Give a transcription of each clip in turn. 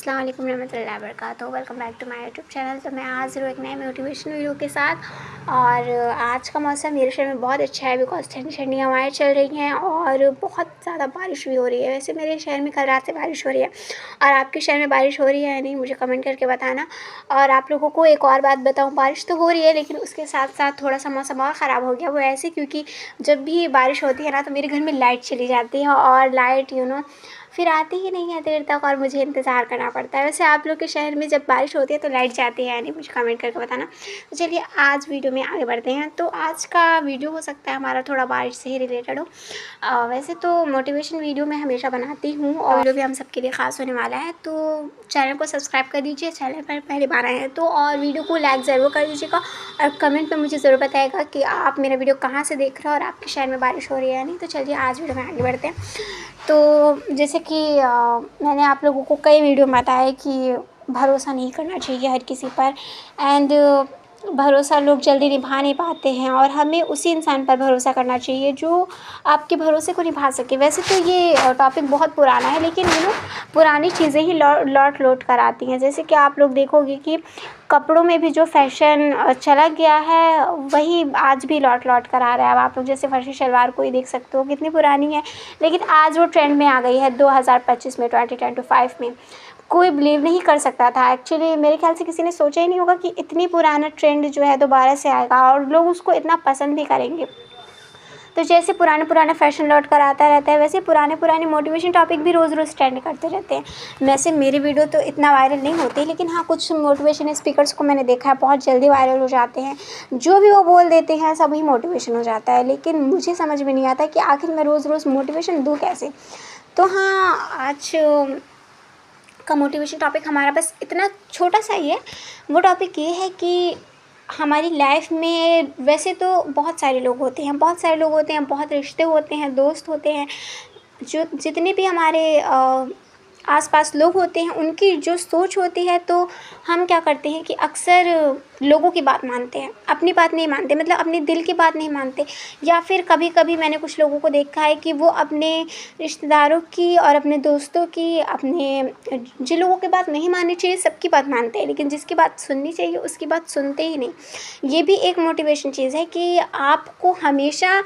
अस्सलाम वालेकुम रहमतुल्लाहि व बरकातुहू। Welcome back to my YouTube channel. तो मैं आज एक नए मोटिवेशन वीडियो के साथ। और आज का मौसम मेरे शहर में बहुत अच्छा है बिकॉज ठंडी ठंडी हवाएं चल रही हैं और बहुत ज़्यादा बारिश भी हो रही है। वैसे मेरे शहर में कल रात से बारिश हो रही है और आपके शहर में बारिश हो रही है या नहीं मुझे कमेंट करके बताना। और आप लोगों को एक और बात बताऊँ, बारिश तो हो रही है लेकिन उसके साथ साथ थोड़ा सा मौसम और ख़राब हो गया। वो ऐसे क्योंकि जब भी बारिश होती है ना तो मेरे घर में लाइट चली जाती है और लाइट फिर आती ही नहीं है देर तक और मुझे इंतज़ार करना पड़ता है। वैसे आप लोग के शहर में जब बारिश होती है तो लाइट जाती है या नहीं मुझे कमेंट करके बताना। तो चलिए आज वीडियो में आगे बढ़ते हैं। तो आज का वीडियो हो सकता है हमारा थोड़ा बारिश से ही रिलेटेड हो। वैसे तो मोटिवेशन वीडियो मैं हमेशा बनाती हूँ और वीडियो भी हम सबके लिए ख़ास होने वाला है। तो चैनल को सब्सक्राइब कर दीजिए, चैनल पर पहली बार आए हैं तो, और वीडियो को लाइक ज़रूर कर दीजिएगा और कमेंट में मुझे ज़रूर बताइएगा कि आप मेरा वीडियो कहाँ से देख रहे हो और आपके शहर में बारिश हो रही है या नहीं। तो चलिए आज वीडियो में आगे बढ़ते हैं। तो जैसे कि मैंने आप लोगों को कई वीडियो में बताया कि भरोसा नहीं करना चाहिए हर किसी पर एंड भरोसा लोग जल्दी निभा नहीं पाते हैं और हमें उसी इंसान पर भरोसा करना चाहिए जो आपके भरोसे को निभा सके। वैसे तो ये टॉपिक बहुत पुराना है लेकिन पुरानी चीज़ें ही लौट कर आती हैं। जैसे कि आप लोग देखोगे कि कपड़ों में भी जो फैशन चला गया है वही आज भी लौट कर आ रहा है। अब आप लोग जैसे फर्शी शलवार को ही देख सकते हो, कितनी पुरानी है लेकिन आज वो ट्रेंड में आ गई है 2025 में, 2025 में। कोई बिलीव नहीं कर सकता था एक्चुअली, मेरे ख्याल से किसी ने सोचा ही नहीं होगा कि इतनी पुराना ट्रेंड जो है दोबारा से आएगा और लोग उसको इतना पसंद भी करेंगे। तो जैसे पुराना फैशन लौट कर आता रहता है वैसे पुराने मोटिवेशन टॉपिक भी रोज़ ट्रेंड करते रहते हैं। वैसे मेरी वीडियो तो इतना वायरल नहीं होती लेकिन हाँ कुछ मोटिवेशन स्पीकर्स को मैंने देखा है बहुत जल्दी वायरल हो जाते हैं। जो भी वो बोल देते हैं सब ही मोटिवेशन हो जाता है लेकिन मुझे समझ में नहीं आता कि आखिर मैं रोज़ मोटिवेशन दूँ कैसे। तो हाँ आज का मोटिवेशन टॉपिक हमारा बस इतना छोटा सा ही है। वो टॉपिक ये है कि हमारी लाइफ में वैसे तो बहुत सारे लोग होते हैं, बहुत रिश्ते होते हैं, दोस्त होते हैं, जो जितने भी हमारे आसपास लोग होते हैं उनकी जो सोच होती है तो हम क्या करते हैं कि अक्सर लोगों की बात मानते हैं, अपनी बात नहीं मानते, मतलब अपने दिल की बात नहीं मानते। या फिर कभी कभी मैंने कुछ लोगों को देखा है कि वो अपने रिश्तेदारों की और अपने दोस्तों की, अपने जिन लोगों की बात नहीं माननी चाहिए सबकी बात मानते हैं लेकिन जिसकी बात सुननी चाहिए उसकी बात सुनते ही नहीं। ये भी एक मोटिवेशन चीज़ है कि आपको हमेशा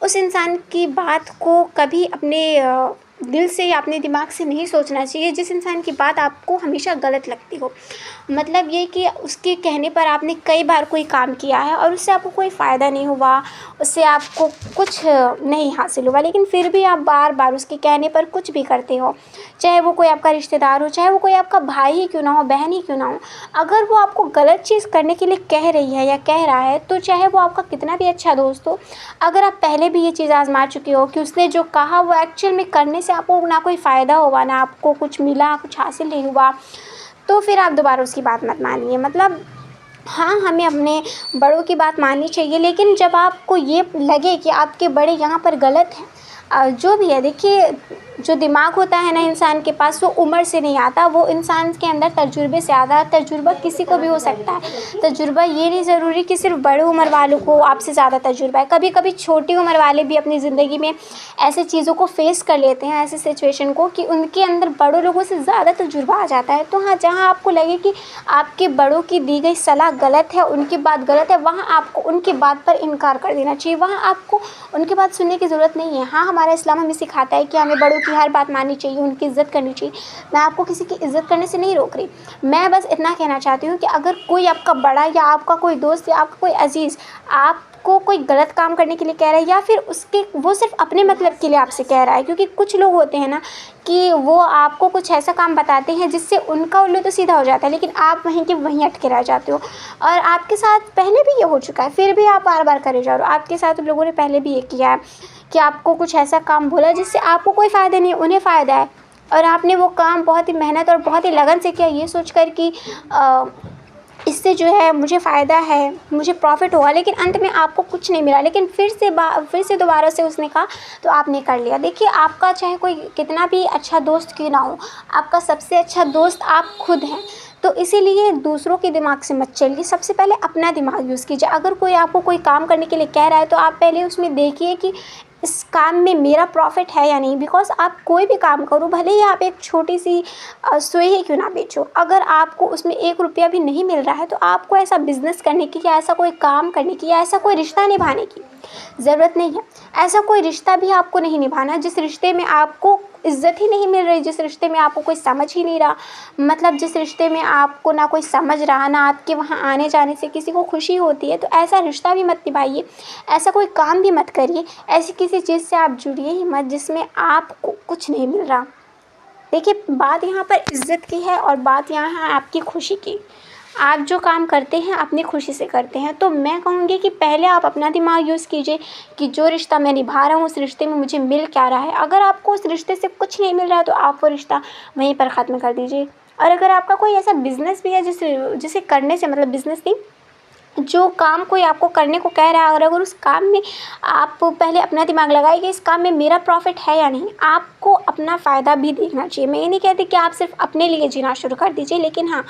उस इंसान की बात को कभी अपने दिल से या अपने दिमाग से नहीं सोचना चाहिए जिस इंसान की बात आपको हमेशा गलत लगती हो। मतलब ये कि उसके कहने पर आपने कई बार कोई काम किया है और उससे आपको कोई फ़ायदा नहीं हुआ, उससे आपको कुछ नहीं हासिल हुआ लेकिन फिर भी आप बार बार उसके कहने पर कुछ भी करते हो, चाहे वो कोई आपका रिश्तेदार हो, चाहे वो कोई आपका भाई ही क्यों ना हो, बहन ही क्यों ना हो। अगर वो आपको गलत चीज़ करने के लिए कह रही है या कह रहा है तो चाहे वो आपका कितना भी अच्छा दोस्त हो, अगर आप पहले भी ये चीज़ आजमा चुके हो कि उसने जो कहा वो एक्चुअल में करने से आपको ना कोई फ़ायदा हुआ, ना आपको कुछ मिला, कुछ हासिल नहीं हुआ, तो फिर आप दोबारा उसकी बात मत मानिए। मतलब हाँ हमें अपने बड़ों की बात माननी चाहिए लेकिन जब आपको ये लगे कि आपके बड़े यहाँ पर गलत हैं, जो भी है, देखिए जो दिमाग होता है ना इंसान के पास वो उम्र से नहीं आता, वो इंसान के अंदर तजुर्बे से आता है। तजुर्बा किसी को भी हो सकता है, तजुर्बा ये नहीं ज़रूरी कि सिर्फ बड़े उम्र वालों को आपसे ज़्यादा तजुर्बा है। कभी कभी छोटी उम्र वाले भी अपनी ज़िंदगी में ऐसे चीज़ों को फेस कर लेते हैं, ऐसे सिचुएशन को कि उनके अंदर बड़ों लोगों से ज़्यादा तजुर्बा आ जाता है। तो हाँ जहाँ आपको लगे कि आपके बड़ों की दी गई सलाह गलत है, उनकी बात गलत है, वहाँ आपको उनकी बात पर इनकार कर देना चाहिए, वहाँ आपको उनकी बात सुनने की ज़रूरत नहीं है। हाँ हमारा इस्लाम हमें सिखाता है कि हमें बड़ों की हर बात माननी चाहिए, उनकी इज़्ज़त करनी चाहिए। मैं आपको किसी की इज़्ज़त करने से नहीं रोक रही, मैं बस इतना कहना चाहती हूँ कि अगर कोई आपका बड़ा या आपका कोई दोस्त या आपका कोई अजीज़ आपको कोई गलत काम करने के लिए कह रहा है या फिर वो सिर्फ अपने मतलब के लिए आपसे कह रहा है, क्योंकि कुछ लोग होते हैं ना कि वो आपको कुछ ऐसा काम बताते हैं जिससे उनका उल्लू तो सीधा हो जाता है लेकिन आप वहीं के वहीं अटके रह जाते हो। और आपके साथ पहले भी ये हो चुका है फिर भी आप बार बार करे जा रहे हो। आपके साथ लोगों ने पहले भी ये किया है कि आपको कुछ ऐसा काम बोला जिससे आपको कोई फ़ायदा नहीं है, उन्हें फ़ायदा है, और आपने वो काम बहुत ही मेहनत और बहुत ही लगन से किया ये सोचकर कि इससे जो है मुझे फ़ायदा है, मुझे प्रॉफिट होगा, लेकिन अंत में आपको कुछ नहीं मिला। लेकिन फिर से दोबारा से उसने कहा तो आपने कर लिया। देखिए आपका चाहे कोई कितना भी अच्छा दोस्त क्यों ना हो, आपका सबसे अच्छा दोस्त आप खुद हैं। तो इसीलिए दूसरों के दिमाग से मत चलिए, सबसे पहले अपना दिमाग यूज़ कीजिए। अगर कोई आपको कोई काम करने के लिए कह रहा है तो आप पहले उसमें देखिए कि इस काम में मेरा प्रॉफिट है या नहीं। बिकॉज़ आप कोई भी काम करो, भले ही आप एक छोटी सी सुई ही क्यों ना बेचो, अगर आपको उसमें 1 रुपया भी नहीं मिल रहा है तो आपको ऐसा बिज़नेस करने की या ऐसा कोई काम करने की या ऐसा कोई रिश्ता निभाने की ज़रूरत नहीं है। ऐसा कोई रिश्ता भी आपको नहीं निभाना जिस रिश्ते में आपको इज़्ज़त ही नहीं मिल रही, जिस रिश्ते में आपको कोई समझ ही नहीं रहा, मतलब जिस रिश्ते में आपको ना कोई समझ रहा, ना आपके वहाँ आने जाने से किसी को खुशी होती है, तो ऐसा रिश्ता भी मत निभाइए, ऐसा कोई काम भी मत करिए, ऐसी किसी चीज़ से आप जुड़िए ही मत जिसमें आपको कुछ नहीं मिल रहा। देखिए, बात यहाँ पर इज़्ज़त की है और बात यहाँ है आपकी खुशी की। आप जो काम करते हैं अपनी खुशी से करते हैं, तो मैं कहूँगी कि पहले आप अपना दिमाग यूज़ कीजिए कि जो रिश्ता मैं निभा रहा हूँ उस रिश्ते में मुझे मिल क्या रहा है। अगर आपको उस रिश्ते से कुछ नहीं मिल रहा है तो आप वो रिश्ता वहीं पर ख़त्म कर दीजिए। और अगर आपका कोई ऐसा बिज़नेस भी है जिसे करने से, मतलब बिज़नेस नहीं, जो काम कोई आपको करने को कह रहा है और अगर उस काम में आप पहले अपना दिमाग लगाइए कि इस काम में मेरा प्रॉफिट है या नहीं। आपको अपना फ़ायदा भी देखना चाहिए। मैं ये नहीं कहती कि आप सिर्फ अपने लिए जीना शुरू कर दीजिए, लेकिन हाँ,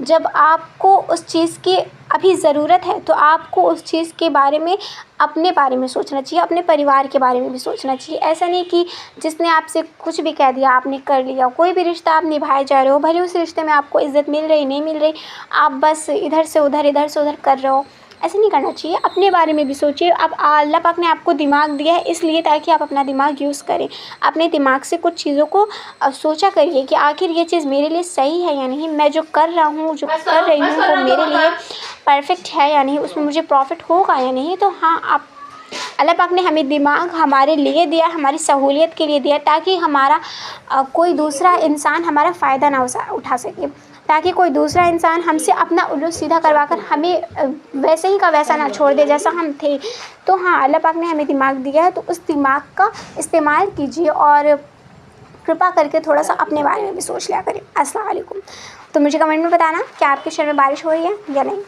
जब आपको उस चीज़ की अभी ज़रूरत है तो आपको उस चीज़ के बारे में, अपने बारे में सोचना चाहिए, अपने परिवार के बारे में भी सोचना चाहिए। ऐसा नहीं कि जिसने आपसे कुछ भी कह दिया आपने कर लिया। कोई भी रिश्ता आप निभाए जा रहे हो, भले उस रिश्ते में आपको इज़्ज़त मिल रही नहीं मिल रही, आप बस इधर से उधर कर रहे हो, ऐसे नहीं करना चाहिए। अपने बारे में भी सोचिए। अब अल्लाह पाक ने आपको दिमाग दिया है इसलिए ताकि आप अपना दिमाग यूज़ करें। अपने दिमाग से कुछ चीज़ों को सोचा करिए कि आखिर ये चीज़ मेरे लिए सही है या नहीं, मैं जो कर रहा हूँ, जो कर रही हूँ वो मेरे लिए परफेक्ट है या नहीं, उसमें मुझे प्रॉफिट होगा या नहीं। तो हाँ, आप, अल्लाह पाक ने हमें दिमाग हमारे लिए दिया, हमारी सहूलियत के लिए दिया, ताकि हमारा कोई दूसरा इंसान हमारा फ़ायदा ना उठा सके, ताकि कोई दूसरा इंसान हमसे अपना उल्लू सीधा करवा कर हमें वैसे ही का वैसा ना छोड़ दे जैसा हम थे। तो हाँ, अल्लाह पाक ने हमें दिमाग दिया है तो उस दिमाग का इस्तेमाल कीजिए और कृपा करके थोड़ा सा अपने बारे में भी सोच लिया करें। अस्सलाम वालेकुम। तो मुझे कमेंट में बताना कि आपके शहर में बारिश हो रही है या नहीं।